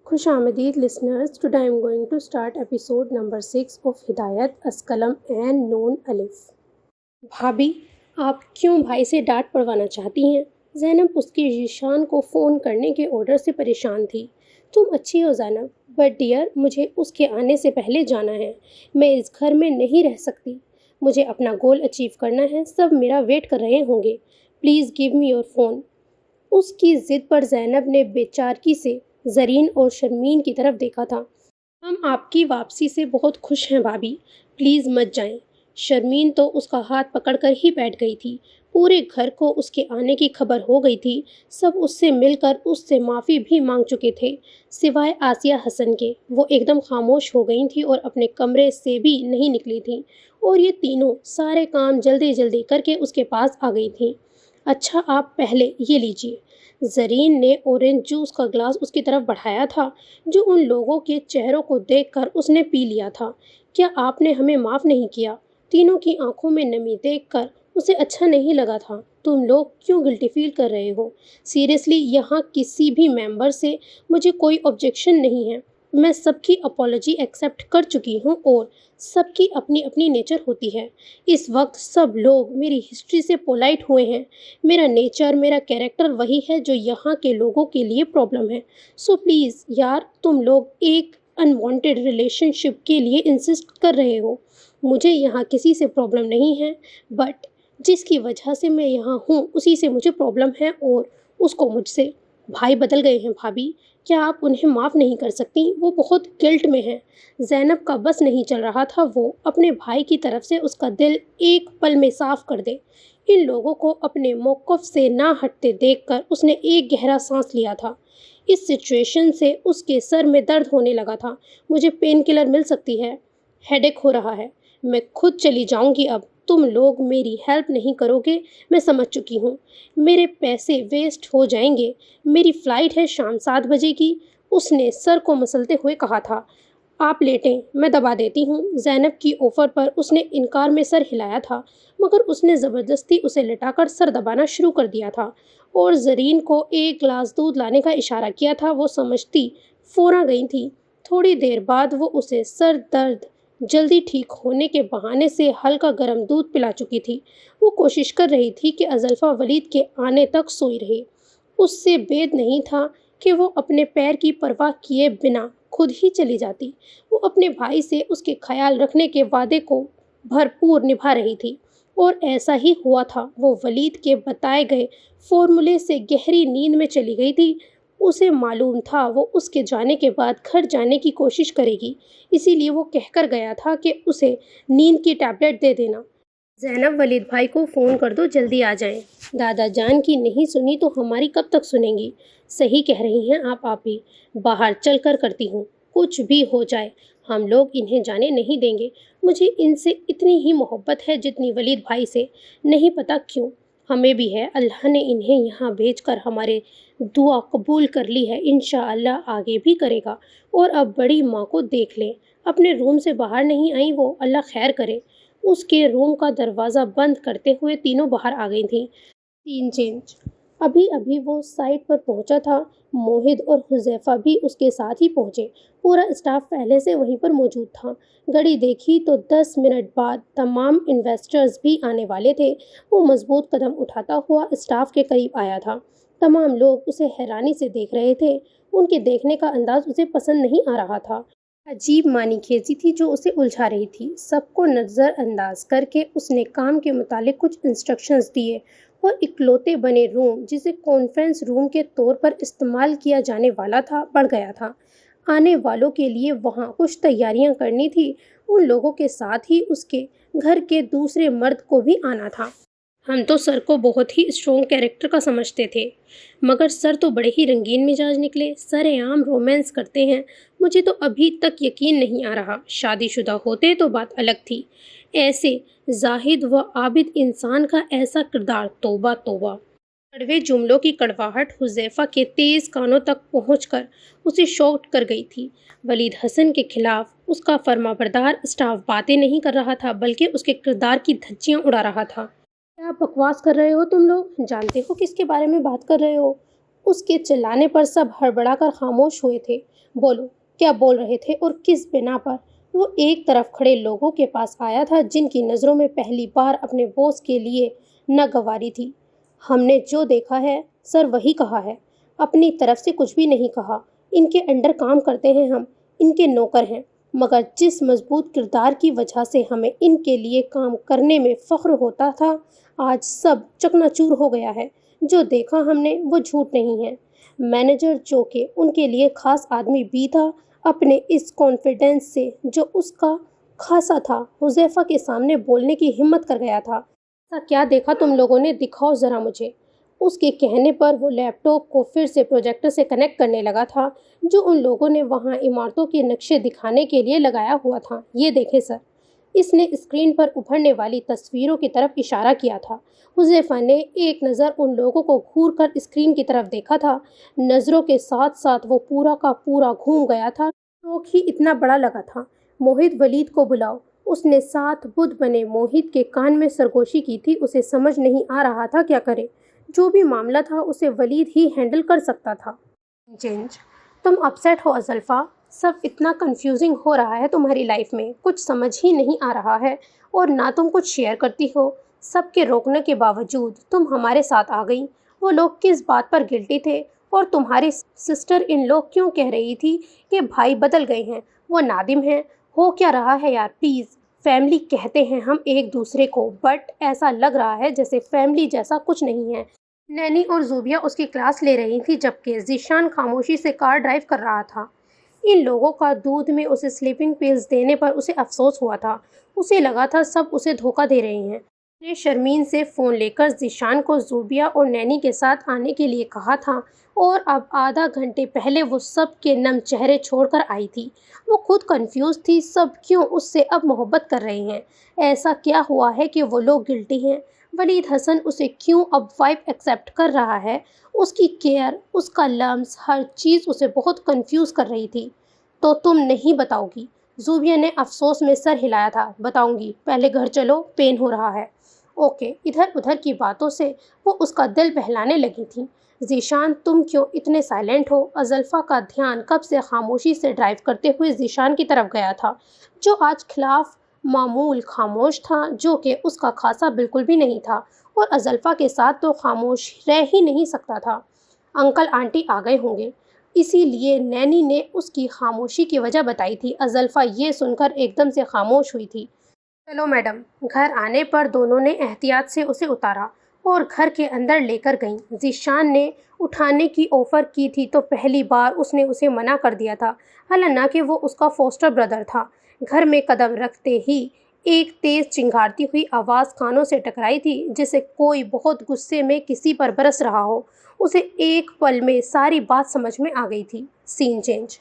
خوش آمدید listeners. Today I am going to start episode number 6 of ہدایت اسقلم اینڈ نون الف. بھابھی، آپ کیوں بھائی سے ڈانٹ پڑوانا چاہتی ہیں؟ زینب اس کی ذیشان کو فون کرنے کے آرڈر سے پریشان تھی. تم اچھی ہو زینب، بٹ ڈیئر مجھے اس کے آنے سے پہلے جانا ہے. میں اس گھر میں نہیں رہ سکتی. مجھے اپنا گول اچیو کرنا ہے. سب میرا ویٹ کر رہے ہوں گے. Please give me your phone. اس کی ضد پر زینب نے بے چارگی سے زرین اور شرمین کی طرف دیکھا تھا. ہم آپ کی واپسی سے بہت خوش ہیں بھابھی، پلیز مت جائیں. شرمین تو اس کا ہاتھ پکڑ کر ہی بیٹھ گئی تھی. پورے گھر کو اس کے آنے کی خبر ہو گئی تھی. سب اس سے مل کر اس سے معافی بھی مانگ چکے تھے، سوائے آسیہ حسن کے. وہ ایک دم خاموش ہو گئی تھیں اور اپنے کمرے سے بھی نہیں نکلی تھیں، اور یہ تینوں سارے کام جلدی جلدی کر کے اس کے پاس آ گئی تھیں. اچھا آپ پہلے یہ لیجیے. زرین نے اورنج جوس کا گلاس اس کی طرف بڑھایا تھا جو ان لوگوں کے چہروں کو دیکھ کر اس نے پی لیا تھا. کیا آپ نے ہمیں معاف نہیں کیا؟ تینوں کی آنکھوں میں نمی دیکھ کر اسے اچھا نہیں لگا تھا. تم لوگ کیوں گلٹی فیل کر رہے ہو؟ سیریسلی یہاں کسی بھی ممبر سے مجھے کوئی آبجیکشن نہیں ہے. میں سب کی اپالوجی ایکسیپٹ کر چکی ہوں اور سب کی اپنی اپنی نیچر ہوتی ہے. اس وقت سب لوگ میری ہسٹری سے پولائٹ ہوئے ہیں. میرا نیچر، میرا کیریکٹر وہی ہے جو یہاں کے لوگوں کے لیے پرابلم ہے. سو پلیز یار، تم لوگ ایک انوانٹیڈ ریلیشن شپ کے لیے انسسٹ کر رہے ہو. مجھے یہاں کسی سے پرابلم نہیں ہے، بٹ جس کی وجہ سے میں یہاں ہوں اسی سے مجھے پرابلم ہے، اور اس کو مجھ سے. بھائی بدل گئے ہیں بھابھی، کیا آپ انہیں معاف نہیں کر سکتی؟ وہ بہت گلٹ میں ہیں. زینب کا بس نہیں چل رہا تھا وہ اپنے بھائی کی طرف سے اس کا دل ایک پل میں صاف کر دے. ان لوگوں کو اپنے موقف سے نہ ہٹتے دیکھ کر اس نے ایک گہرا سانس لیا تھا. اس سچویشن سے اس کے سر میں درد ہونے لگا تھا. مجھے پین کلر مل سکتی ہے؟ ہیڈیک ہو رہا ہے. میں خود چلی جاؤں گی اب. تم لوگ میری ہیلپ نہیں کرو گے، میں سمجھ چکی ہوں. میرے پیسے ویسٹ ہو جائیں گے. میری فلائٹ ہے شام 7 بجے کی. اس نے سر کو مسلتے ہوئے کہا تھا. آپ لیٹیں، میں دبا دیتی ہوں. زینب کی آفر پر اس نے انکار میں سر ہلایا تھا، مگر اس نے زبردستی اسے لٹا کر سر دبانا شروع کر دیا تھا اور زرین کو ایک گلاس دودھ لانے کا اشارہ کیا تھا. وہ سمجھتی فوراں گئی تھی. تھوڑی دیر بعد وہ اسے سر درد جلدی ٹھیک ہونے کے بہانے سے ہلکا گرم دودھ پلا چکی تھی. وہ کوشش کر رہی تھی کہ ازلفا ولید کے آنے تک سوئی رہے. اس سے بید نہیں تھا کہ وہ اپنے پیر کی پرواہ کیے بنا خود ہی چلی جاتی. وہ اپنے بھائی سے اس کے خیال رکھنے کے وعدے کو بھرپور نبھا رہی تھی، اور ایسا ہی ہوا تھا. وہ ولید کے بتائے گئے فارمولے سے گہری نیند میں چلی گئی تھی. اسے معلوم تھا وہ اس کے جانے کے بعد گھر جانے کی کوشش کرے گی، اسی لیے وہ کہہ کر گیا تھا کہ اسے نیند کی ٹیبلٹ دے دینا. زینب، ولید بھائی کو فون کر دو، جلدی آ جائیں. دادا جان کی نہیں سنی تو ہماری کب تک سنیں گی؟ صحیح کہہ رہی ہیں آپ آپی. باہر چل کر کرتی ہوں. کچھ بھی ہو جائے ہم لوگ انہیں جانے نہیں دیں گے. مجھے ان سے اتنی ہی محبت ہے جتنی ولید بھائی سے. نہیں پتا کیوں ہمیں بھی ہے. اللہ نے انہیں یہاں بھیج کر ہمارے دعا قبول کر لی ہے. انشاءاللہ آگے بھی کرے گا. اور اب بڑی ماں کو دیکھ لیں، اپنے روم سے باہر نہیں آئیں وہ. اللہ خیر کرے. اس کے روم کا دروازہ بند کرتے ہوئے تینوں باہر آ گئی تھیں. سین چینج. ابھی ابھی وہ سائٹ پر پہنچا تھا. موہد اور حذیفہ بھی اس کے ساتھ ہی پہنچے. پورا اسٹاف پہلے سے وہیں پر موجود تھا. گھڑی دیکھی تو 10 منٹ بعد تمام انویسٹرز بھی آنے والے تھے. وہ مضبوط قدم اٹھاتا ہوا اسٹاف کے قریب آیا تھا. تمام لوگ اسے حیرانی سے دیکھ رہے تھے. ان کے دیکھنے کا انداز اسے پسند نہیں آ رہا تھا. عجیب معنی خیزی تھی جو اسے الجھا رہی تھی. سب کو نظر انداز کر کے اس نے کام کے متعلق کچھ انسٹرکشنز دیے، اور اکلوتے بنے روم جسے کانفرنس روم کے طور پر استعمال کیا جانے والا تھا بڑھ گیا تھا. آنے والوں کے لیے وہاں کچھ تیاریاں کرنی تھی. ان لوگوں کے ساتھ ہی اس کے گھر کے دوسرے مرد کو بھی آنا تھا. ہم تو سر کو بہت ہی اسٹرانگ کیریکٹر کا سمجھتے تھے، مگر سر تو بڑے ہی رنگین مزاج نکلے. سر عام رومانس کرتے ہیں. مجھے تو ابھی تک یقین نہیں آ رہا. شادی شدہ ہوتے تو بات الگ تھی. ایسے زاہد و عابد انسان کا ایسا کردار، توبہ توبہ. کڑوے جملوں کی کڑواہٹ حذیفہ کے تیز کانوں تک پہنچ کر اسے شاک کر گئی تھی. ولید حسن کے خلاف اس کا فرما بردار اسٹاف باتیں نہیں کر رہا تھا، بلکہ اس کے کردار کی دھجیاں اڑا رہا تھا. کیا بکواس کر رہے ہو تم لوگ؟ جانتے ہو کس کے بارے میں بات کر رہے ہو؟ اس کے چلانے پر سب ہڑبڑا کر خاموش ہوئے تھے۔ بولو، کیا بول رہے تھے اور کس بنا پر؟ وہ ایک طرف کھڑے لوگوں کے پاس آیا تھا جن کی نظروں میں پہلی بار اپنے بوس کے لیے ناگواری تھی۔ ہم نے جو دیکھا ہے سر وہی کہا ہے، اپنی طرف سے کچھ بھی نہیں کہا۔ ان کے انڈر کام کرتے ہیں ہم، ان کے نوکر ہیں، مگر جس مضبوط کردار کی وجہ سے ہمیں ان کے لیے کام کرنے میں فخر ہوتا تھا، آج سب چکنا چور ہو گیا ہے۔ جو دیکھا ہم نے وہ جھوٹ نہیں ہے۔ مینیجر جو کہ ان کے لیے خاص آدمی بھی تھا، اپنے اس کانفیڈنس سے جو اس کا خاصا تھا، حذیفہ کے سامنے بولنے کی ہمت کر گیا تھا۔ ایسا کیا دیکھا تم لوگوں نے؟ دکھاؤ ذرا مجھے۔ اس کے کہنے پر وہ لیپ ٹاپ کو پھر سے پروجیکٹر سے کنیکٹ کرنے لگا تھا جو ان لوگوں نے وہاں عمارتوں کے نقشے دکھانے کے لیے لگایا ہوا تھا۔ یہ دیکھیں سر۔ اس نے اسکرین پر ابھرنے والی تصویروں کی طرف اشارہ کیا تھا۔ حذیفہ نے ایک نظر ان لوگوں کو گھور کر اسکرین کی طرف دیکھا تھا۔ نظروں کے ساتھ ساتھ وہ پورا کا پورا گھوم گیا تھا۔ شوق ہی اتنا بڑا لگا تھا۔ موہت، ولید کو بلاؤ۔ اس نے ساتھ بدھ بنے موہت کے کان میں سرگوشی کی تھی۔ اسے سمجھ نہیں آ رہا تھا کیا کرے۔ جو بھی معاملہ تھا اسے ولید ہی ہینڈل کر سکتا تھا۔ چینج، تم اپسیٹ ہو ازلفا؟ سب اتنا کنفیوزنگ ہو رہا ہے تمہاری لائف میں، کچھ سمجھ ہی نہیں آ رہا ہے، اور نہ تم کچھ شیئر کرتی ہو۔ سب کے روکنے کے باوجود تم ہمارے ساتھ آ گئی۔ وہ لوگ کس بات پر گلٹی تھے؟ اور تمہاری سسٹر ان لوگ کیوں کہہ رہی تھی کہ بھائی بدل گئے ہیں، وہ نادم ہیں؟ ہو کیا رہا ہے یار پلیز؟ فیملی کہتے ہیں ہم ایک دوسرے کو، بٹ ایسا لگ رہا ہے جیسے فیملی جیسا کچھ نہیں ہے۔ نینی اور زوبیا اس کی کلاس لے رہی تھی جبکہ ذیشان خاموشی سے کار ڈرائیو کر رہا تھا۔ ان لوگوں کا دودھ میں اسے سلیپنگ پلز دینے پر اسے افسوس ہوا تھا۔ اسے لگا تھا سب اسے دھوکہ دے رہے ہیں۔ اس نے شرمین سے فون لے کر ذیشان کو زوبیا اور نینی کے ساتھ آنے کے لیے کہا تھا، اور اب آدھا گھنٹے پہلے وہ سب کے نم چہرے چھوڑ کر آئی تھی۔ وہ خود کنفیوز تھی، سب کیوں اس سے اب محبت کر رہے ہیں؟ ایسا کیا ہوا ہے کہ وہ لوگ گلٹی ہیں؟ ولید حسن اسے کیوں اب وائف ایکسیپٹ کر رہا ہے؟ اس کی کیئر، اس کا لمس، ہر چیز اسے بہت کنفیوز کر رہی تھی۔ تو تم نہیں بتاؤ گی؟ زوبیا نے افسوس میں سر ہلایا تھا۔ بتاؤں گی، پہلے گھر چلو، پین ہو رہا ہے۔ اوکے۔ ادھر ادھر کی باتوں سے وہ اس کا دل بہلانے لگی تھی۔ ذیشان، تم کیوں اتنے سائلنٹ ہو؟ ازلفا کا دھیان کب سے خاموشی سے ڈرائیو کرتے ہوئے ذیشان کی طرف گیا تھا جو آج خلاف معمول خاموش تھا، جو کہ اس کا خاصا بالکل بھی نہیں تھا، اور ازلفا کے ساتھ تو خاموش رہ ہی نہیں سکتا تھا۔ انکل آنٹی آ گئے ہوں گے، اسی لیے نینی نے اس کی خاموشی کی وجہ بتائی تھی۔ ازلفا یہ سن کر ایک دم سے خاموش ہوئی تھی۔ چلو میڈم۔ گھر آنے پر دونوں نے احتیاط سے اسے اتارا اور گھر کے اندر لے کر گئیں۔ ذیشان نے اٹھانے کی آفر کی تھی تو پہلی بار اس نے اسے منع کر دیا تھا، حالانکہ وہ اس کا فوسٹر بردر تھا۔ گھر میں قدم رکھتے ہی ایک تیز چنگھاڑتی ہوئی آواز کانوں سے ٹکرائی تھی، جیسے کوئی بہت غصے میں کسی پر برس رہا ہو۔ اسے ایک پل میں ساری بات سمجھ میں آ گئی تھی۔ سین چینج۔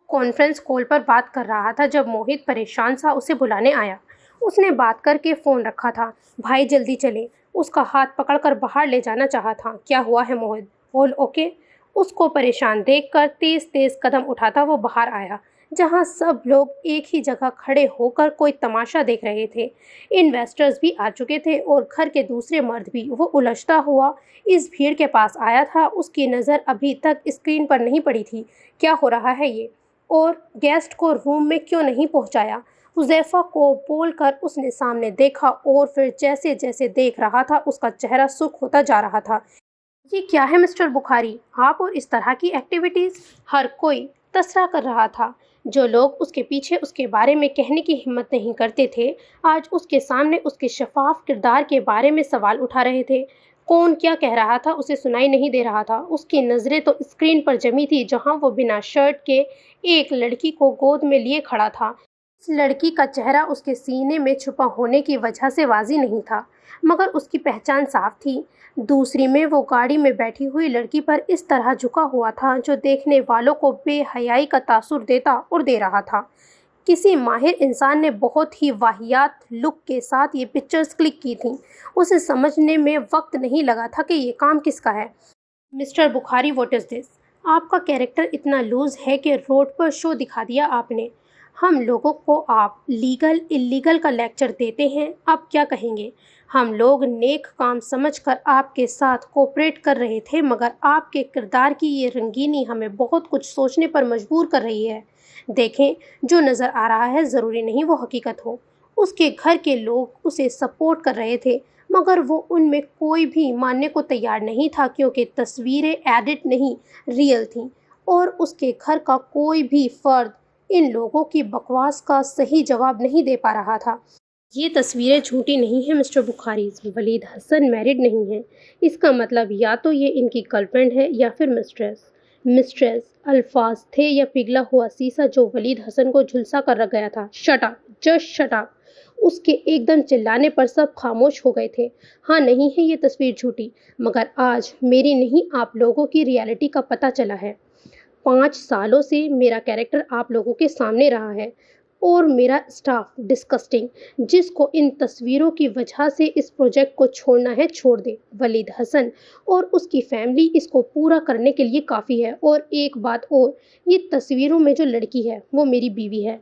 کانفرنس کال پر بات کر رہا تھا جب موہت پریشان سا اسے بلانے آیا۔ اس نے بات کر کے فون رکھا تھا۔ بھائی جلدی چلیں۔ اس کا ہاتھ پکڑ کر باہر لے جانا چاہا تھا۔ کیا ہوا ہے موہت؟ All okay? اس کو پریشان دیکھ کر تیز تیز قدم اٹھاتا وہ باہر آیا، جہاں سب لوگ ایک ہی جگہ کھڑے ہو کر کوئی تماشا دیکھ رہے تھے۔ انویسٹرز بھی آ چکے تھے اور گھر کے دوسرے مرد بھی۔ وہ الجھتا ہوا اس بھیڑ کے پاس آیا تھا۔ اس کی نظر ابھی تک اسکرین پر نہیں پڑی تھی۔ کیا ہو رہا ہے یہ؟ اور گیسٹ کو روم میں کیوں نہیں پہنچایا؟ حذیفہ کو بول کر اس نے سامنے دیکھا اور پھر جیسے جیسے دیکھ رہا تھا اس کا چہرہ سرخ ہوتا جا رہا تھا۔ یہ کیا ہے مسٹر بخاری؟ آپ اور اس طرح کی ایکٹیویٹیز؟ ہر کوئی تبصرہ کر رہا تھا۔ جو لوگ اس کے پیچھے اس کے بارے میں کہنے کی ہمت نہیں کرتے تھے، آج اس کے سامنے اس کے شفاف کردار کے بارے میں سوال اٹھا رہے تھے۔ کون کیا کہہ رہا تھا اسے سنائی نہیں دے رہا تھا۔ اس کی نظریں تو اسکرین پر جمی تھی جہاں وہ بنا شرٹ کے ایک لڑکی کو گود میں لیے کھڑا تھا۔ اس لڑکی کا چہرہ اس کے سینے میں چھپا ہونے کی وجہ سے واضح نہیں تھا، مگر اس کی پہچان صاف تھی۔ دوسری میں وہ گاڑی میں بیٹھی ہوئی لڑکی پر اس طرح جھکا ہوا تھا جو دیکھنے والوں کو بے حیائی کا تاثر دیتا اور دے رہا تھا۔ کسی ماہر انسان نے بہت ہی واہیات لک کے ساتھ یہ پکچرز کلک کی تھیں۔ اسے سمجھنے میں وقت نہیں لگا تھا کہ یہ کام کس کا ہے۔ مسٹر بخاری، واٹ از دس؟ آپ کا کیریکٹر اتنا لوز ہے کہ روڈ پر شو دکھا دیا آپ نے۔ ہم لوگوں کو آپ لیگل اللیگل کا لیکچر دیتے ہیں، آپ کیا کہیں گے؟ ہم لوگ نیک کام سمجھ کر آپ کے ساتھ کوپریٹ کر رہے تھے، مگر آپ کے کردار کی یہ رنگینی ہمیں بہت کچھ سوچنے پر مجبور کر رہی ہے۔ دیکھیں، جو نظر آ رہا ہے ضروری نہیں وہ حقیقت ہو۔ اس کے گھر کے لوگ اسے سپورٹ کر رہے تھے، مگر وہ ان میں کوئی بھی ماننے کو تیار نہیں تھا، کیونکہ تصویریں ایڈٹ نہیں، ریئل تھیں، اور اس کے گھر کا کوئی بھی فرد ان لوگوں کی بکواس کا صحیح جواب نہیں دے پا رہا تھا۔ یہ تصویریں جھوٹی نہیں ہیں مسٹر بخاری، ولید حسن میرڈ نہیں ہیں۔ اس کا مطلب یا تو یہ ان کی گرل فرینڈ ہے یا پھر مسٹریس الفاظ تھے یا پگھلا ہوا سیسا جو ولید حسن کو جھلسا کر رکھ گیا تھا۔ Shut up, just shut up! اس کے ایک دم چلانے پر سب خاموش ہو گئے تھے۔ ہاں، نہیں ہے یہ تصویر جھوٹی، مگر آج میری نہیں آپ لوگوں کی ریالٹی کا پتہ چلا ہے۔ 5 سالوں سے میرا کیریکٹر آپ لوگوں کے سامنے رہا ہے، اور میرا اسٹاف ڈسکسٹنگ۔ جس کو ان تصویروں کی وجہ سے اس پروجیکٹ کو چھوڑنا ہے چھوڑ دے۔ ولید حسن اور اس کی فیملی اس کو پورا کرنے کے لیے کافی ہے۔ اور ایک بات اور، یہ تصویروں میں جو لڑکی ہے وہ میری بیوی ہے،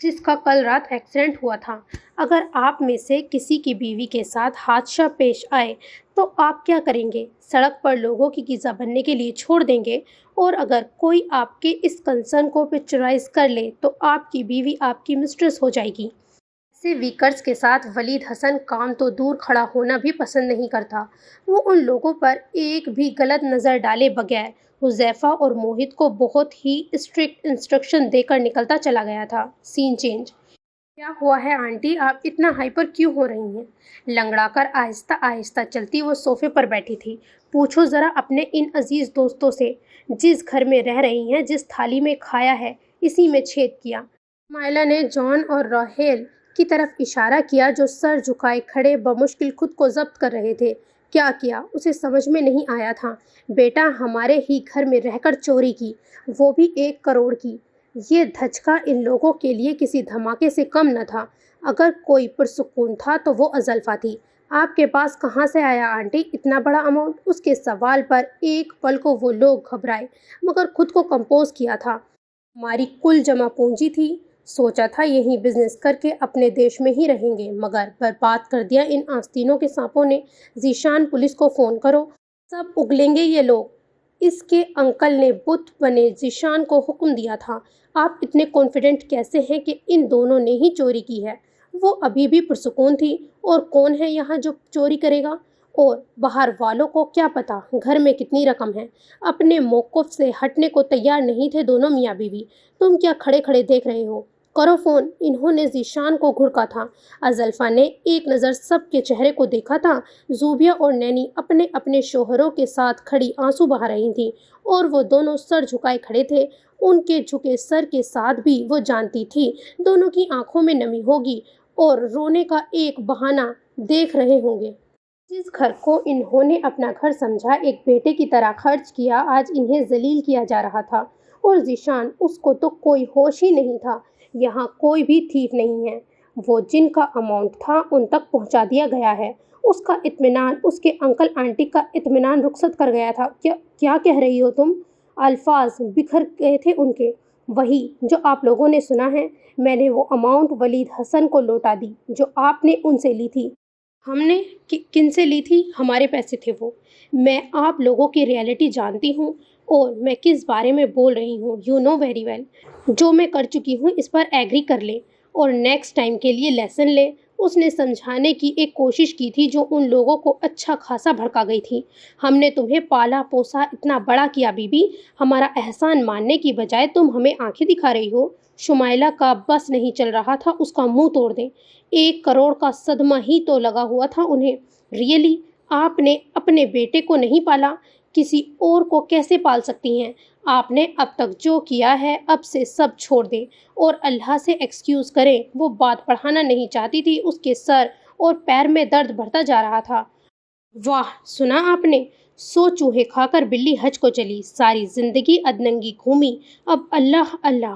جس کا کل رات ایکسیڈنٹ ہوا تھا۔ اگر آپ میں سے کسی کی بیوی کے ساتھ حادثہ پیش آئے تو آپ کیا کریں گے؟ سڑک پر لوگوں کی غذا بننے کے لیے چھوڑ دیں گے؟ اور اگر کوئی آپ کے اس کنسرن کو پکچرائز کر لے تو آپ کی بیوی آپ کی مسٹریس ہو جائے گی۔ ایسے ویکرز کے ساتھ ولید حسن کام تو دور کھڑا ہونا بھی پسند نہیں کرتا۔ وہ ان لوگوں پر ایک بھی غلط نظر ڈالے بغیر حذیفہ اور موہت کو بہت ہی اسٹرکٹ انسٹرکشن دے کر نکلتا چلا گیا تھا۔ سین چینج۔ کیا ہوا ہے آنٹی، آپ اتنا ہائپر کیوں ہو رہی ہیں؟ لنگڑا کر آہستہ آہستہ چلتی وہ صوفے پر بیٹھی تھی۔ پوچھو ذرا اپنے ان عزیز دوستوں سے، جس گھر میں رہ رہی ہیں، جس تھالی میں کھایا ہے اسی میں چھید کیا۔ مائلہ نے جان اور راہیل کی طرف اشارہ کیا جو سر جھکائے کھڑے بمشکل خود کو ضبط کر رہے تھے۔ کیا کیا؟ اسے سمجھ میں نہیں آیا تھا۔ بیٹا، ہمارے ہی گھر میں رہ کر چوری کی، وہ بھی 1 کروڑ کی۔ یہ دھچکا ان لوگوں کے لیے کسی دھماکے سے کم نہ تھا۔ اگر کوئی پرسکون تھا تو وہ ازلفا تھی۔ آپ کے پاس کہاں سے آیا آنٹی اتنا بڑا اماؤنٹ؟ اس کے سوال پر ایک پل کو وہ لوگ گھبرائے، مگر خود کو کمپوز کیا تھا۔ ہماری کل جمع پونجی تھی، سوچا تھا یہیں بزنس کر کے اپنے دیش میں ہی رہیں گے، مگر برباد کر دیا ان آستینوں کے سانپوں نے۔ ذیشان، پولیس کو فون کرو، سب اگلیں گے یہ لوگ۔ اس کے انکل نے بت بنے ذیشان کو حکم دیا تھا۔ آپ اتنے کانفیڈنٹ کیسے ہیں کہ ان دونوں نے ہی چوری کی ہے؟ وہ ابھی بھی پرسکون تھی۔ اور کون ہے یہاں جو چوری کرے گا؟ اور باہر والوں کو کیا پتا گھر میں کتنی رقم ہے؟ اپنے موقف سے ہٹنے کو تیار نہیں تھے دونوں میاں بیوی۔ تم کیا کھڑے کھڑے دیکھ رہے ہو؟ کرو فون۔ انہوں نے ذیشان کو گھڑکا تھا۔ ازلفا نے ایک نظر سب کے چہرے کو دیکھا تھا۔ زوبیہ اور نینی اپنے اپنے شوہروں کے ساتھ کھڑی آنسو بہا رہی تھیں، اور وہ دونوں سر جھکائے کھڑے تھے۔ ان کے جھکے سر کے ساتھ بھی وہ جانتی تھی دونوں کی آنکھوں میں نمی ہوگی اور رونے کا ایک بہانہ دیکھ رہے ہوں گے۔ جس گھر کو انہوں نے اپنا گھر سمجھا، ایک بیٹے کی طرح خرچ کیا، آج انہیں ذلیل کیا جا رہا تھا۔ اور ذیشان، اس کو تو کوئی ہوش ہی نہیں تھا۔ یہاں کوئی بھی تھیف نہیں ہے۔ وہ جن کا اماؤنٹ تھا ان تک پہنچا دیا گیا ہے۔ اس کا اطمینان، اس کے انکل آنٹی کا اطمینان رخصت کر گیا تھا۔ کیا کہہ رہی ہو تم؟ الفاظ بکھر گئے تھے ان کے۔ وہی جو آپ لوگوں نے سنا ہے۔ میں نے وہ اماؤنٹ ولید حسن کو لوٹا دی جو آپ نے ان سے لی تھی۔ ہم نے کن سے لی تھی؟ ہمارے پیسے تھے وہ۔ میں آپ لوگوں کی ریالٹی جانتی ہوں اور میں کس بارے میں بول رہی ہوں، یو نو ویری ویل۔ جو میں کر چکی ہوں اس پر ایگری کر لیں اور نیکسٹ ٹائم کے لیے لیسن لیں۔ اس نے سمجھانے کی ایک کوشش کی تھی جو ان لوگوں کو اچھا خاصا بھڑکا گئی تھی۔ ہم نے تمہیں پالا پوسا، اتنا بڑا کیا بی بی، ہمارا احسان ماننے کی بجائے تم ہمیں آنکھیں دکھا رہی ہو۔ شمائلہ کا بس نہیں چل رہا تھا، اس کا منہ توڑ دیں۔ 1 کروڑ کا صدمہ ہی تو لگا ہوا تھا انہیں۔ ریئلی آپ نے اپنے بیٹے کو نہیں پالا؟ کسی اور کو کیسے پال سکتی ہیں؟ آپ نے اب تک جو کیا ہے اب سے سب چھوڑ دیں اور اللہ سے ایکسکیوز کریں۔ وہ بات پڑھانا نہیں چاہتی تھی، اس کے سر اور پیر میں درد بڑھتا جا رہا تھا۔ واہ، سنا آپ نے؟ 100 چوہے کھا کر بلی حج کو چلی، ساری زندگی ادننگی گھومی، اب اللہ اللہ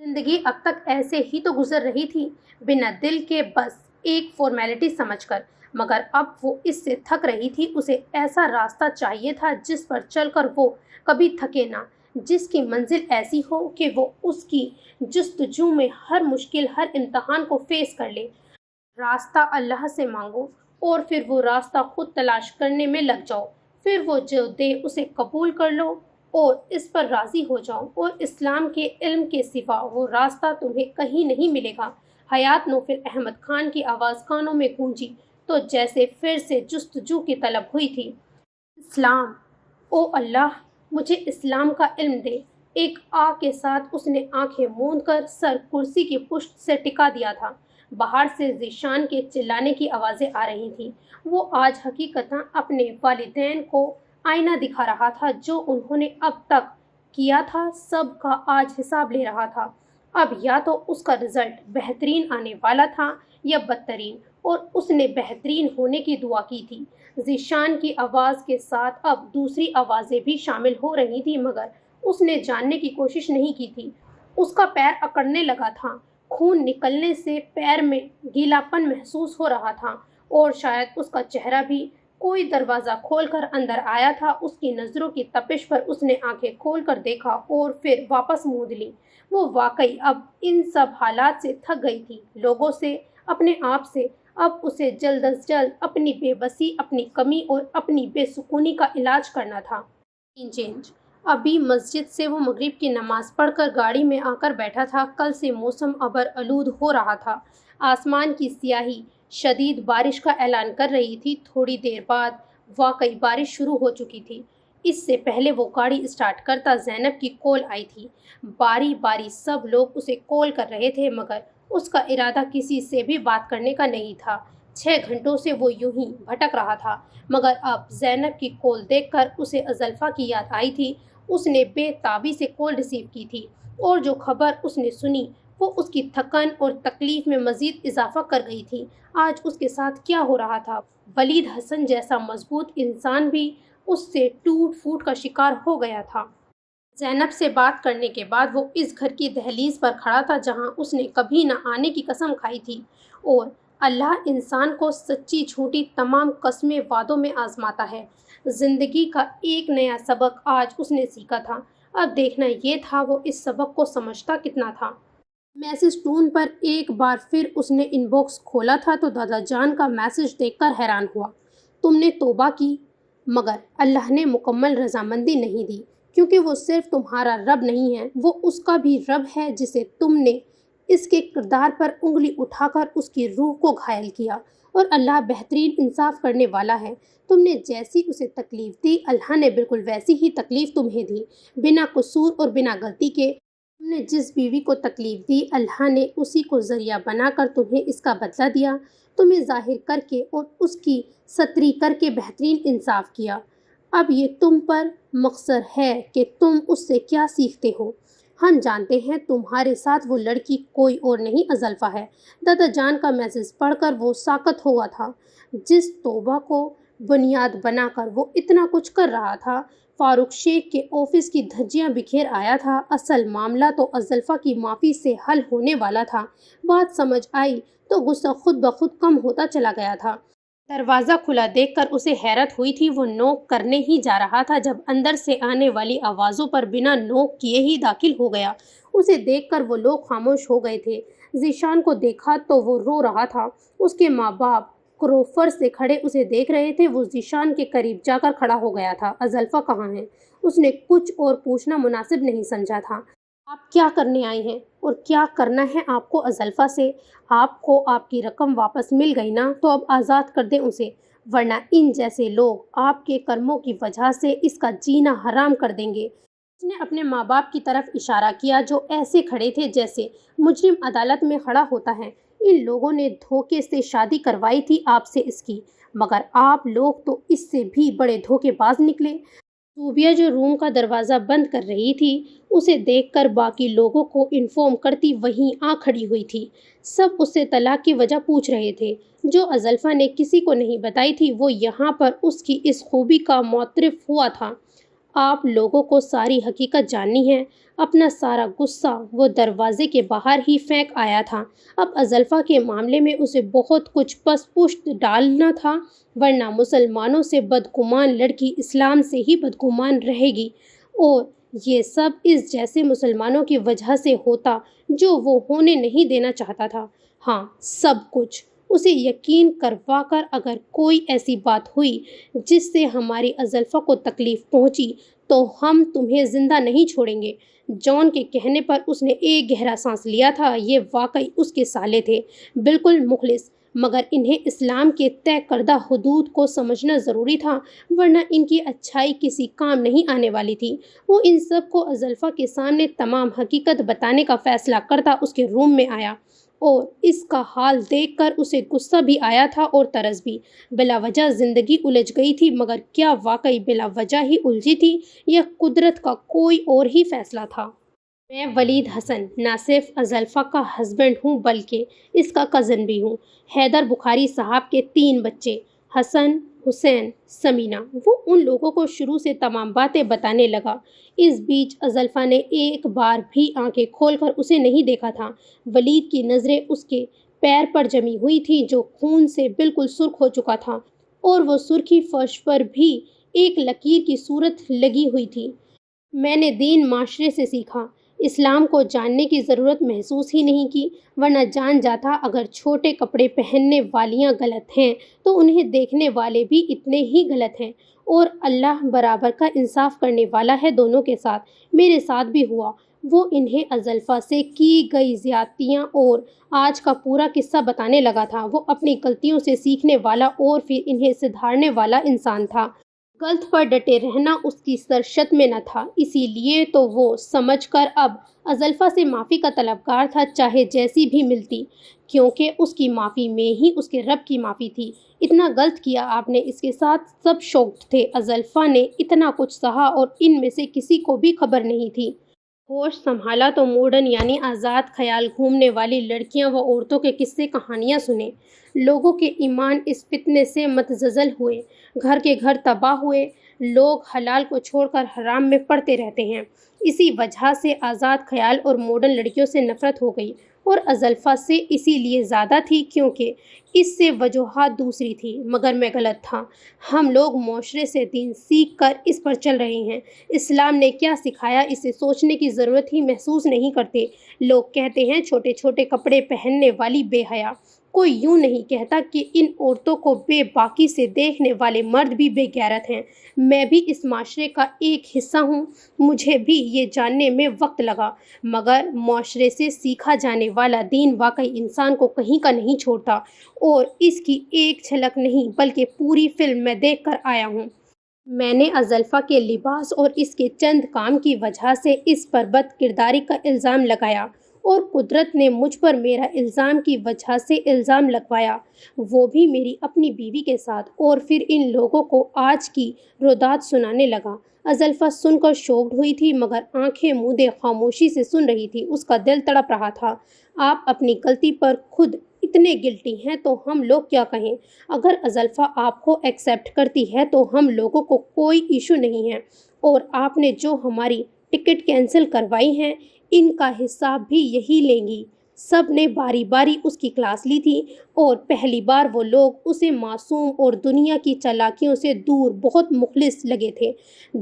زندگی اب تک ایسے ہی تو گزر رہی تھی، بنا دل کے، بس ایک فارمیلٹی سمجھ کر، مگر اب وہ اس سے تھک رہی تھی۔ اسے ایسا راستہ چاہیے تھا جس پر چل کر وہ کبھی تھکے نہ، جس کی منزل ایسی ہو کہ وہ اس کی جستجو میں ہر مشکل، ہر امتحان کو فیس کر لے۔ راستہ اللہ سے مانگو اور پھر وہ راستہ خود تلاش کرنے میں لگ جاؤ، پھر وہ جو دے اسے قبول کر لو اور اس پر راضی ہو جاؤ، اور اسلام کے علم کے سوا وہ راستہ تمہیں کہیں نہیں ملے گا۔ حیات نوفل احمد خان کی آواز کانوں میں گونجی تو جیسے پھر سے جستجو کی طلب ہوئی تھی۔ اسلام، او اللہ، مجھے اسلام کا علم دے۔ ایک آہ کے ساتھ اس نے آنکھیں موند کر سر کرسی کی پشت سے ٹکا دیا تھا۔ باہر سے ذیشان کے چلانے کی آوازیں آ رہی تھیں۔ وہ آج حقیقتاً اپنے والدین کو آئینہ دکھا رہا تھا۔ جو انہوں نے اب تک کیا تھا سب کا آج حساب لے رہا تھا۔ اب یا تو اس کا رزلٹ بہترین آنے والا تھا یا بدترین، اور اس نے بہترین ہونے کی دعا کی تھی۔ ذیشان کی آواز کے ساتھ اب دوسری آوازیں بھی شامل ہو رہی تھیں، مگر اس نے جاننے کی کوشش نہیں کی تھی۔ اس کا پیر اکڑنے لگا تھا، خون نکلنے سے پیر میں گیلا پن محسوس ہو رہا تھا، اور شاید اس کا چہرہ بھی۔ کوئی دروازہ کھول کر اندر آیا تھا۔ اس کی نظروں کی تپش پر اس نے آنکھیں کھول کر دیکھا اور پھر واپس موند لیں۔ وہ واقعی اب ان سب حالات سے تھک گئی تھی، لوگوں سے، اپنے آپ سے۔ اب اسے جلد از جلد اپنی بے بسی، اپنی کمی اور اپنی بے سکونی کا علاج کرنا تھا۔ چینج۔ ابھی مسجد سے وہ مغرب کی نماز پڑھ کر گاڑی میں آ کر بیٹھا تھا۔ کل سے موسم ابر آلود ہو رہا تھا۔ آسمان کی سیاہی شدید بارش کا اعلان کر رہی تھی۔ تھوڑی دیر بعد واقعی بارش شروع ہو چکی تھی۔ اس سے پہلے وہ گاڑی اسٹارٹ کرتا زینب کی کال آئی تھی۔ باری باری سب لوگ اسے کال کر رہے تھے، مگر اس کا ارادہ کسی سے بھی بات کرنے کا نہیں تھا۔ 6 گھنٹوں سے وہ یوں ہی بھٹک رہا تھا، مگر اب زینب کی کال دیکھ کر اسے ازلفا کی یاد آئی تھی۔ اس نے بے تابی سے کال ریسیو کی تھی، اور جو خبر اس نے سنی وہ اس کی تھکن اور تکلیف میں مزید اضافہ کر گئی تھی۔ آج اس کے ساتھ کیا ہو رہا تھا؟ ولید حسن جیسا مضبوط انسان بھی اس سے ٹوٹ پھوٹ کا شکار ہو گیا تھا۔ زینب سے بات کرنے کے بعد وہ اس گھر کی دہلیز پر کھڑا تھا جہاں اس نے کبھی نہ آنے کی قسم کھائی تھی، اور اللہ انسان کو سچی جھوٹی تمام قسمیں وعدوں میں آزماتا ہے۔ زندگی کا ایک نیا سبق آج اس نے سیکھا تھا۔ اب دیکھنا یہ تھا وہ اس سبق کو سمجھتا کتنا تھا۔ میسج ٹون پر ایک بار پھر اس نے ان باکس کھولا تھا تو دادا جان کا میسج دیکھ کر حیران ہوا۔ تم نے توبہ کی، مگر اللہ نے مکمل رضامندی نہیں دی، کیونکہ وہ صرف تمہارا رب نہیں ہے، وہ اس کا بھی رب ہے جسے تم نے اس کے کردار پر انگلی اٹھا کر اس کی روح کو گھائل کیا، اور اللہ بہترین انصاف کرنے والا ہے۔ تم نے جیسی اسے تکلیف دی، اللہ نے بالکل ویسی ہی تکلیف تمہیں دی، بنا قصور اور بنا غلطی کے۔ تم نے جس بیوی کو تکلیف دی، اللہ نے اسی کو ذریعہ بنا کر تمہیں اس کا بدلہ دیا، تمہیں ظاہر کر کے اور اس کی ستری کر کے بہترین انصاف کیا۔ اب یہ تم پر مقصر ہے کہ تم اس سے کیا سیکھتے ہو۔ ہم جانتے ہیں تمہارے ساتھ وہ لڑکی کوئی اور نہیں ازلفا ہے۔ دادا جان کا میسج پڑھ کر وہ ساکت ہوا تھا۔ جس توبہ کو بنیاد بنا کر وہ اتنا کچھ کر رہا تھا، فاروق شیخ کے آفس کی دھجیاں بکھیر آیا تھا۔ اصل معاملہ تو ازلفا کی معافی سے حل ہونے والا تھا۔ بات سمجھ آئی تو غصہ خود بخود کم ہوتا چلا گیا تھا۔ دروازہ کھلا دیکھ کر اسے حیرت ہوئی تھی۔ وہ نوک کرنے ہی جا رہا تھا جب اندر سے آنے والی آوازوں پر بنا نوک کیے ہی داخل ہو گیا۔ اسے دیکھ کر وہ لوگ خاموش ہو گئے تھے۔ ذیشان کو دیکھا تو وہ رو رہا تھا۔ اس کے ماں باپ کروفر سے کھڑے اسے دیکھ رہے تھے۔ وہ ذیشان کے قریب جا کر کھڑا ہو گیا تھا۔ ازلفا کہاں ہے؟ اس نے کچھ اور پوچھنا مناسب نہیں سمجھا تھا۔ آپ کیا کرنے آئے ہیں اور کیا کرنا ہے آپ کو ازلفا سے؟ آپ کو آپ کی رقم واپس مل گئی نا، تو اب آزاد کر دیں اسے، ورنہ ان جیسے لوگ آپ کے کرموں کی وجہ سے اس کا جینا حرام کر دیں گے۔ اس نے اپنے ماں باپ کی طرف اشارہ کیا جو ایسے کھڑے تھے جیسے مجرم عدالت میں کھڑا ہوتا ہے۔ ان لوگوں نے دھوکے سے شادی کروائی تھی آپ سے اس کی، مگر آپ لوگ تو اس سے بھی بڑے دھوکے باز نکلے۔ صوبیہ جو روم کا دروازہ بند کر رہی تھی، اسے دیکھ کر باقی لوگوں کو انفارم کرتی وہیں آ کھڑی ہوئی تھی۔ سب اس سے طلاق کی وجہ پوچھ رہے تھے، جو ازلفا نے کسی کو نہیں بتائی تھی۔ وہ یہاں پر اس کی اس خوبی کا معترف ہوا تھا۔ آپ لوگوں کو ساری حقیقت جاننی ہے۔ اپنا سارا غصہ وہ دروازے کے باہر ہی پھینک آیا تھا۔ اب ازلفا کے معاملے میں اسے بہت کچھ پس پشت ڈالنا تھا، ورنہ مسلمانوں سے بدگمان لڑکی اسلام سے ہی بدگمان رہے گی، اور یہ سب اس جیسے مسلمانوں کی وجہ سے ہوتا جو وہ ہونے نہیں دینا چاہتا تھا۔ ہاں، سب کچھ اسے یقین کروا کر اگر کوئی ایسی بات ہوئی جس سے ہماری ازلفا کو تکلیف پہنچی تو ہم تمہیں زندہ نہیں چھوڑیں گے۔ جان کے کہنے پر اس نے ایک گہرا سانس لیا تھا۔ یہ واقعی اس کے سالے تھے، بالکل مخلص، مگر انہیں اسلام کے طے کردہ حدود کو سمجھنا ضروری تھا، ورنہ ان کی اچھائی کسی کام نہیں آنے والی تھی۔ وہ ان سب کو ازلفا کے سامنے تمام حقیقت بتانے کا فیصلہ کرتا اس کے روم میں آیا، اور اس کا حال دیکھ کر اسے غصہ بھی آیا تھا اور طرز بھی۔ بلا وجہ زندگی الجھ گئی تھی، مگر کیا واقعی بلا وجہ ہی الجھی تھی یا قدرت کا کوئی اور ہی فیصلہ تھا؟ میں ولید حسن نہ صرف ازلفا کا ہسبینڈ ہوں بلکہ اس کا کزن بھی ہوں۔ حیدر بخاری صاحب کے 3 بچے، حسن، حسین، سمینہ۔ وہ ان لوگوں کو شروع سے تمام باتیں بتانے لگا۔ اس بیچ ازلفا نے ایک بار بھی آنکھیں کھول کر اسے نہیں دیکھا تھا۔ ولید کی نظریں اس کے پیر پر جمی ہوئی تھی جو خون سے بالکل سرخ ہو چکا تھا، اور وہ سرخی فرش پر بھی ایک لکیر کی صورت لگی ہوئی تھی۔ میں نے دین معاشرے سے سیکھا، اسلام کو جاننے کی ضرورت محسوس ہی نہیں کی، ورنہ جان جاتا اگر چھوٹے کپڑے پہننے والیاں غلط ہیں تو انہیں دیکھنے والے بھی اتنے ہی غلط ہیں، اور اللہ برابر کا انصاف کرنے والا ہے دونوں کے ساتھ۔ میرے ساتھ بھی ہوا۔ وہ انہیں ازلفا سے کی گئی زیادتیاں اور آج کا پورا قصہ بتانے لگا تھا۔ وہ اپنی غلطیوں سے سیکھنے والا اور پھر انہیں سدھارنے والا انسان تھا۔ غلط پر ڈٹے رہنا اس کی سرشت میں نہ تھا، اسی لیے تو وہ سمجھ کر اب ازلفا سے معافی کا طلبگار تھا، چاہے جیسی بھی ملتی، کیونکہ اس کی معافی میں ہی اس کے رب کی معافی تھی۔ اتنا غلط کیا آپ نے اس کے ساتھ، سب شوکڈ تھے۔ ازلفا نے اتنا کچھ سہا اور ان میں سے کسی کو بھی خبر نہیں تھی۔ ہوش سنبھالا تو ماڈرن یعنی آزاد خیال گھومنے والی لڑکیاں و عورتوں کے قصے کہانیاں سنے۔ لوگوں کے ایمان اس فتنے سے متزلزل ہوئے، گھر کے گھر تباہ ہوئے۔ لوگ حلال کو چھوڑ کر حرام میں پڑتے رہتے ہیں۔ اسی وجہ سے آزاد خیال اور ماڈرن لڑکیوں سے نفرت ہو گئی، اور ازلفا سے اسی لیے زیادہ تھی کیونکہ اس سے وجوہات دوسری تھی، مگر میں غلط تھا۔ ہم لوگ معاشرے سے دین سیکھ کر اس پر چل رہے ہیں۔ اسلام نے کیا سکھایا اسے سوچنے کی ضرورت ہی محسوس نہیں کرتے۔ لوگ کہتے ہیں چھوٹے چھوٹے کپڑے پہننے والی بے حیا۔ کوئی یوں نہیں کہتا کہ ان عورتوں کو بے باکی سے دیکھنے والے مرد بھی بے غیرت ہیں۔ میں بھی اس معاشرے کا ایک حصہ ہوں، مجھے بھی یہ جاننے میں وقت لگا، مگر معاشرے سے سیکھا جانے والا دین واقعی انسان کو کہیں کا نہیں چھوڑتا، اور اس کی ایک جھلک نہیں بلکہ پوری فلم میں دیکھ کر آیا ہوں۔ میں نے ازلفا کے لباس اور اس کے چند کام کی وجہ سے اس پر بد کرداری کا الزام لگایا، اور قدرت نے مجھ پر میرا الزام کی وجہ سے الزام لگوایا، وہ بھی میری اپنی بیوی کے ساتھ، اور پھر ان لوگوں کو آج کی رودات سنانے لگا۔ ازلفا سن کر شوکڈ ہوئی تھی، مگر آنکھیں مودے خاموشی سے سن رہی تھی۔ اس کا دل تڑپ رہا تھا۔ آپ اپنی غلطی پر خود اتنے گلٹی ہیں تو ہم لوگ کیا کہیں؟ اگر ازلفا آپ کو ایکسیپٹ کرتی ہے تو ہم لوگوں کو کوئی ایشو نہیں ہے، اور آپ نے جو ہماری ٹکٹ کینسل کروائی ہیں ان کا حساب بھی یہی لیں گی۔ سب نے باری باری اس کی کلاس لی تھی، اور پہلی بار وہ لوگ اسے معصوم اور دنیا کی چالاکیوں سے دور بہت مخلص لگے تھے۔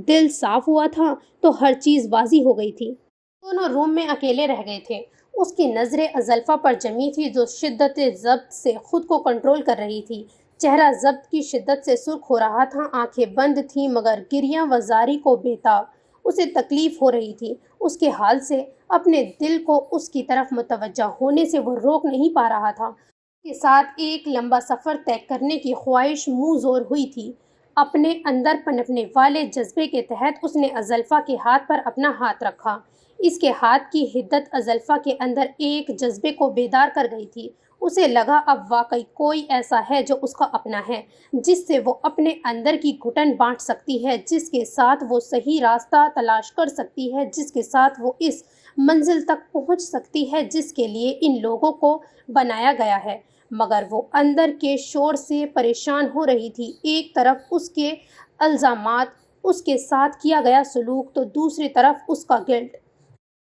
دل صاف ہوا تھا تو ہر چیز واضح ہو گئی تھی۔ دونوں روم میں اکیلے رہ گئے تھے۔ اس کی نظریں ازلفا پر جمی تھی جو شدت ضبط سے خود کو کنٹرول کر رہی تھی۔ چہرہ ضبط کی شدت سے سرخ ہو رہا تھا، آنکھیں بند تھیں مگر گریاں و زاری کو بےتاب۔ اسے تکلیف ہو رہی تھی اس کے حال سے، اپنے دل کو اس کی طرف متوجہ ہونے سے وہ روک نہیں پا رہا تھا۔ اس کے ساتھ ایک لمبا سفر طے کرنے کی خواہش منہ زور ہوئی تھی۔ اپنے اندر پنپنے والے جذبے کے تحت اس نے ازلفا کے ہاتھ پر اپنا ہاتھ رکھا۔ اس کے ہاتھ کی حدت ازلفا کے اندر ایک جذبے کو بیدار کر گئی تھی۔ اسے لگا اب واقعی کوئی ایسا ہے جو اس کا اپنا ہے، جس سے وہ اپنے اندر کی گھٹن بانٹ سکتی ہے، جس کے ساتھ وہ صحیح راستہ تلاش کر سکتی ہے، جس کے ساتھ وہ اس منزل تک پہنچ سکتی ہے جس کے لیے ان لوگوں کو بنایا گیا ہے۔ مگر وہ اندر کے شور سے پریشان ہو رہی تھی۔ ایک طرف اس کے الزامات اس کے ساتھ کیا گیا سلوک تو دوسری طرف اس کا گلٹ۔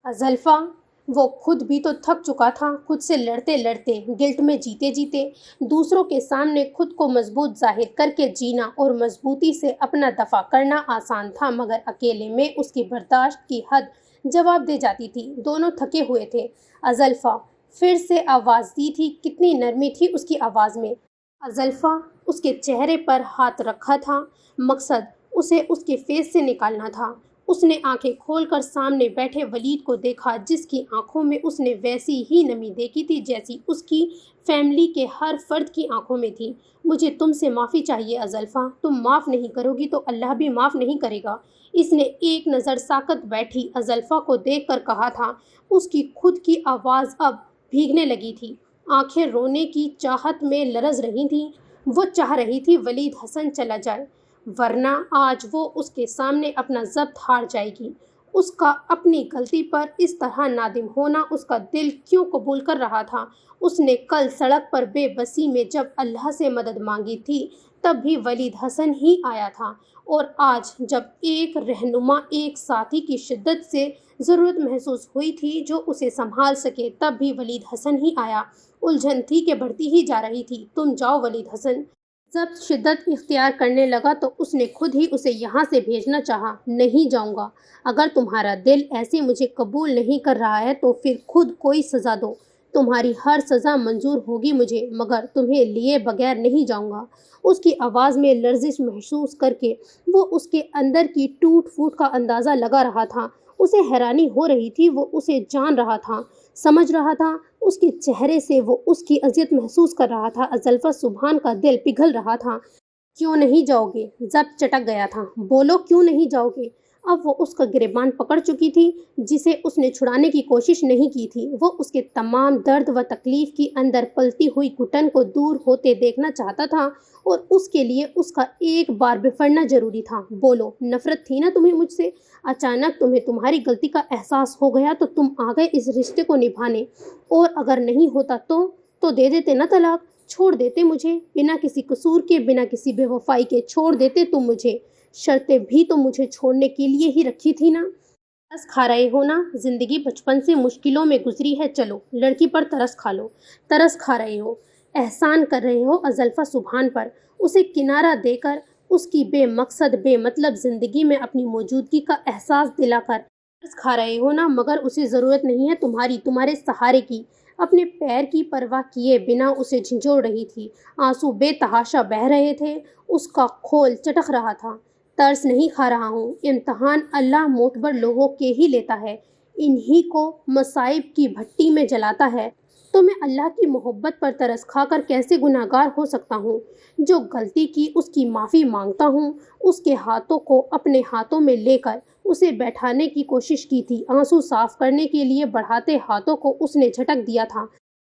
ازلفا، وہ خود بھی تو تھک چکا تھا، خود سے لڑتے لڑتے، گلٹ میں جیتے جیتے۔ دوسروں کے سامنے خود کو مضبوط ظاہر کر کے جینا اور مضبوطی سے اپنا دفاع کرنا آسان تھا، مگر اکیلے میں اس کی برداشت کی حد جواب دے جاتی تھی۔ دونوں تھکے ہوئے تھے۔ ازلفا پھر سے آواز دی تھی، کتنی نرمی تھی اس کی آواز میں۔ ازلفا اس کے چہرے پر ہاتھ رکھا تھا، مقصد اسے اس کے فیس سے نکالنا تھا۔ اس نے آنکھیں کھول کر سامنے بیٹھے ولید کو دیکھا، جس کی آنکھوں میں اس نے ویسی ہی نمی دیکھی تھی جیسی اس کی فیملی کے ہر فرد کی آنکھوں میں تھی۔ مجھے تم سے معافی چاہیے ازلفا، تم معاف نہیں کرو گی تو اللہ بھی معاف نہیں کرے گا۔ اس نے ایک نظر ساکت بیٹھی ازلفا کو دیکھ کر کہا تھا۔ اس کی خود کی آواز اب بھیگنے لگی تھی، آنکھیں رونے کی چاہت میں لرز رہی تھیں۔ وہ چاہ رہی تھی ولید حسن چلا جائے، ورنہ آج وہ اس کے سامنے اپنا ضبط ہار جائے گی۔ اس کا اپنی غلطی پر اس طرح نادم ہونا اس کا دل کیوں قبول کر رہا تھا؟ اس نے کل سڑک پر بے بسی میں جب اللہ سے مدد مانگی تھی تب بھی ولید حسن ہی آیا تھا، اور آج جب ایک رہنما، ایک ساتھی کی شدت سے ضرورت محسوس ہوئی تھی جو اسے سنبھال سکے، تب بھی ولید حسن ہی آیا۔ الجھن تھی کہ بڑھتی ہی جا رہی تھی۔ تم جاؤ ولید حسن۔ جب شدت اختیار کرنے لگا تو اس نے خود ہی اسے یہاں سے بھیجنا چاہا۔ نہیں جاؤں گا۔ اگر تمہارا دل ایسے مجھے قبول نہیں کر رہا ہے تو پھر خود کوئی سزا دو۔ تمہاری ہر سزا منظور ہوگی مجھے، مگر تمہیں لیے بغیر نہیں جاؤں گا۔ اس کی آواز میں لرزش محسوس کر کے وہ اس کے اندر کی ٹوٹ پھوٹ کا اندازہ لگا رہا تھا۔ اسے حیرانی ہو رہی تھی، وہ اسے جان رہا تھا، سمجھ رہا تھا۔ اس کے چہرے سے وہ اس کی اذیت محسوس کر رہا تھا۔ ازلفا سبحان کا دل پگھل رہا تھا۔ کیوں نہیں جاؤ گے؟ ضبط چٹک گیا تھا۔ بولو کیوں نہیں جاؤ گے؟ اب وہ اس کا گریبان پکڑ چکی تھی جسے اس نے چھڑانے کی کوشش نہیں کی تھی۔ وہ اس کے تمام درد و تکلیف کی اندر پلتی ہوئی گھٹن کو دور ہوتے دیکھنا چاہتا تھا، اور اس کے لیے اس کا ایک بار بفڑنا ضروری تھا۔ بولو، نفرت تھی نا تمہیں مجھ سے؟ اچانک تمہیں تمہاری غلطی کا احساس ہو گیا تو تم آ گئے اس رشتے کو نبھانے، اور اگر نہیں ہوتا تو دے دیتے نا طلاق، چھوڑ دیتے مجھے، بنا کسی قصور کے، بنا کسی بے وفائی کے چھوڑ دیتے تم مجھے۔ شرطیں بھی تو مجھے چھوڑنے کے لیے ہی رکھی تھی نا۔ ترس کھا رہے ہو نا؟ زندگی بچپن سے مشکلوں میں گزری ہے، چلو لڑکی پر ترس کھا لو۔ ترس کھا رہے ہو، احسان کر رہے ہو ازلفا سبحان پر، اسے کنارہ دے کر، اس کی بے مقصد بے مطلب زندگی میں اپنی موجودگی کا احساس دلا کر ترس کھا رہے ہو نا، مگر اسے ضرورت نہیں ہے تمہارے سہارے کی۔ اپنے پیر کی پرواہ کیے بنا اسے جھنجھوڑ رہی تھی، آنسو بے تحاشا بہہ رہے تھے، اس کا کھول چٹک رہا تھا۔ ترس نہیں کھا رہا ہوں، امتحان اللہ معتبر لوگوں کے ہی لیتا ہے، انہی کو مصائب کی بھٹی میں جلاتا ہے۔ تو میں اللہ کی محبت پر ترس کھا کر کیسے گناہگار ہو سکتا ہوں؟ جو غلطی کی اس کی معافی مانگتا ہوں۔ اس کے ہاتھوں کو اپنے ہاتھوں میں لے کر اسے بیٹھانے کی کوشش کی تھی، آنسو صاف کرنے کے لیے بڑھاتے ہاتھوں کو اس نے جھٹک دیا تھا۔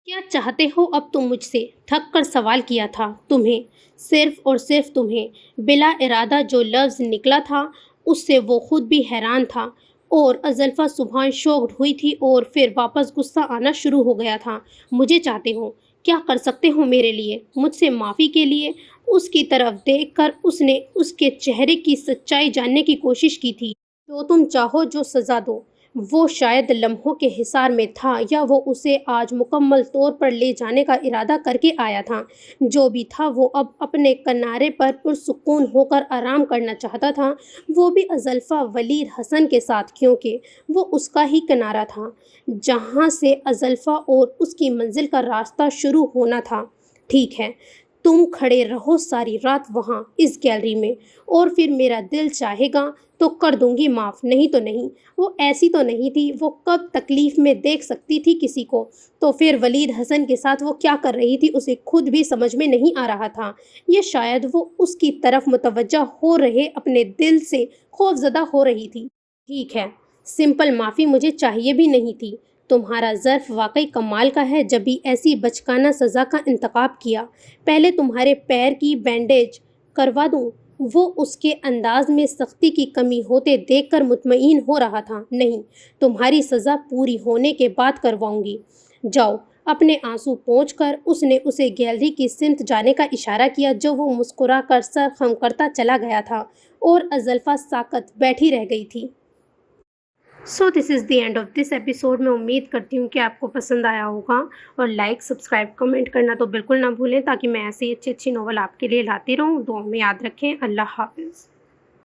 کیا چاہتے ہو اب تم مجھ سے؟ تھک کر سوال کیا تھا۔ تمہیں، صرف اور صرف تمہیں۔ بلا ارادہ جو لفظ نکلا تھا اس سے وہ خود بھی حیران تھا، اور ازلفا سبحان شوکڈ ہوئی تھی، اور پھر واپس غصہ آنا شروع ہو گیا تھا۔ مجھے چاہتے ہو؟ کیا کر سکتے ہو میرے لیے؟ مجھ سے معافی کے لیے؟ اس کی طرف دیکھ کر اس نے اس کے چہرے کی سچائی جاننے کی کوشش کی تھی۔ جو تم چاہو، جو سزا دو۔ وہ شاید لمحوں کے حصار میں تھا، یا وہ اسے آج مکمل طور پر لے جانے کا ارادہ کر کے آیا تھا۔ جو بھی تھا، وہ اب اپنے کنارے پر پرسکون ہو کر آرام کرنا چاہتا تھا، وہ بھی ازلفا ولید حسن کے ساتھ، کیونکہ وہ اس کا ہی کنارہ تھا جہاں سے ازلفا اور اس کی منزل کا راستہ شروع ہونا تھا۔ ٹھیک ہے، تم کھڑے رہو ساری رات وہاں اس گیلری میں، اور پھر میرا دل چاہے گا تو کر دوں گی معاف، نہیں تو نہیں۔ وہ ایسی تو نہیں تھی، وہ کب تکلیف میں دیکھ سکتی تھی کسی کو؟ تو پھر ولید حسن کے ساتھ وہ کیا کر رہی تھی اسے خود بھی سمجھ میں نہیں آ رہا تھا، یا شاید وہ اس کی طرف متوجہ ہو رہے اپنے دل سے خوف زدہ ہو رہی تھی۔ ٹھیک ہے، سمپل معافی مجھے چاہیے بھی نہیں تھی۔ تمہارا ظرف واقعی کمال کا ہے جب بھی ایسی بچکانہ سزا کا انتخاب کیا۔ پہلے تمہارے پیر کی بینڈیج کروا دوں؟ وہ اس کے انداز میں سختی کی کمی ہوتے دیکھ کر مطمئن ہو رہا تھا۔ نہیں، تمہاری سزا پوری ہونے کے بعد کرواؤں گی۔ جاؤ، اپنے آنسو پونچھ کر اس نے اسے گیلری کی سمت جانے کا اشارہ کیا جو وہ مسکرا کر سر خم کرتا چلا گیا تھا اور ازلفا ساکت بیٹھی رہ گئی تھی۔ So this is the end of this episode. میں امید کرتی ہوں کہ آپ کو پسند آیا ہوگا، اور لائک، سبسکرائب، کمنٹ کرنا تو بالکل نہ بھولیں تاکہ میں ایسی اچھی ناول آپ کے لیے لاتی رہوں۔ دعاؤں میں یاد رکھیں۔ اللہ حافظ۔